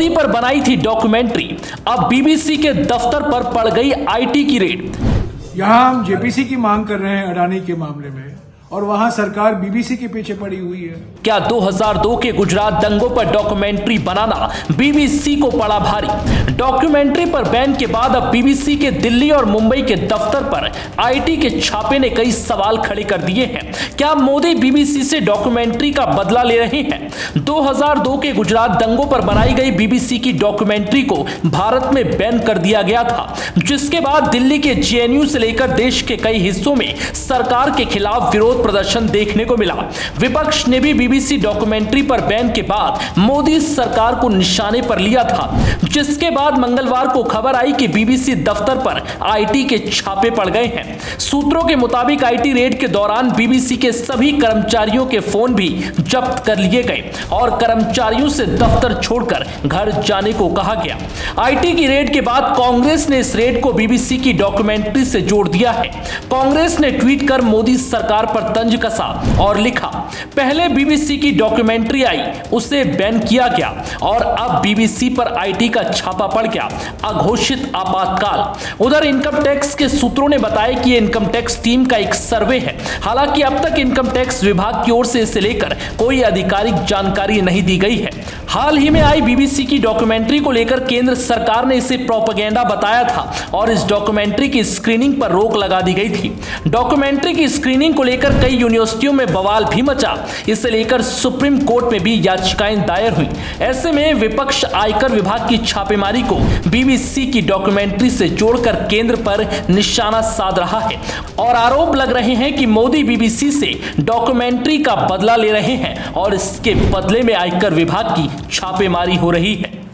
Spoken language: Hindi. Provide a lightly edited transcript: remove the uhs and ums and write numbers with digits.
मोदी पर बनाई थी डॉक्यूमेंट्री, अब बीबीसी के दफ्तर पर पड़ गई आईटी की रेड। यहाँ हम जेपीसी की मांग कर रहे हैं अडानी के मामले में, और वहां सरकार बीबीसी के पीछे पड़ी हुई है। क्या 2002 के गुजरात दंगों पर डॉक्यूमेंट्री बनाना बीबीसी को पड़ा भारी? डॉक्यूमेंट्री पर बैन के बाद अब बीबीसी के दिल्ली और मुंबई के दफ्तर पर आईटी के छापे ने कई सवाल खड़े कर दिए हैं। क्या मोदी बीबीसी से डॉक्यूमेंट्री का बदला ले रहे हैं? 2002 के गुजरात दंगों पर बनाई गई बीबीसी की डॉक्यूमेंट्री को भारत में बैन कर दिया गया था, जिसके बाद दिल्ली के जेएनयू से लेकर देश के कई हिस्सों में सरकार के खिलाफ विरोध प्रदर्शन देखने को मिला। विपक्ष ने भी बीबीसी डॉक्यूमेंट्री पर बैन के बाद मोदी सरकार को निशाने पर लिया था, जिसके बाद मंगलवार को खबर आई कि बीबीसी दफ्तर पर आईटी के छापे पड़ गए हैं। सूत्रों के मुताबिक आईटी रेड के दौरान बीबीसी के सभी कर्मचारियों के फोन भी जब्त कर लिए गए और कर्मचारियों से दफ्तर छोड़कर घर जाने को कहा गया। आईटी की रेड के बाद कांग्रेस ने इस रेड को बीबीसी की डॉक्यूमेंट्री से जोड़ दिया है। कांग्रेस ने ट्वीट कर मोदी सरकार पर तंज कसा और लिखा, पहले बीबीसी की डॉक्यूमेंट्री आई, उसे बैन किया गया और अब बीबीसी पर आईटी का छापा पड़ गया, अघोषित आपातकाल। उधर इनकम टैक्स के सूत्रों ने बताया कि इनकम टैक्स टीम का एक सर्वे है। हालांकि अब तक इनकम टैक्स विभाग की ओर से इसे लेकर कोई आधिकारिक जानकारी नहीं दी गई है। हाल ही में आई बीबीसी की डॉक्यूमेंट्री को लेकर केंद्र सरकार ने इसे प्रोपेगेंडा बताया था और इस डॉक्यूमेंट्री की स्क्रीनिंग पर रोक लगा दी गई थी। डॉक्यूमेंट्री की स्क्रीनिंग को लेकर कई यूनिवर्सिटियों में बवाल भी मचा। इसे लेकर सुप्रीम कोर्ट में भी याचिकाएं दायर हुई। ऐसे में विपक्ष आयकर विभाग की छापेमारी को बीबीसी की डॉक्यूमेंट्री से जोड़कर केंद्र पर निशाना साध रहा है और आरोप लग रहे हैं कि मोदी बीबीसी से डॉक्यूमेंट्री का बदला ले रहे हैं और इसके बदले में आयकर विभाग की छापेमारी हो रही है।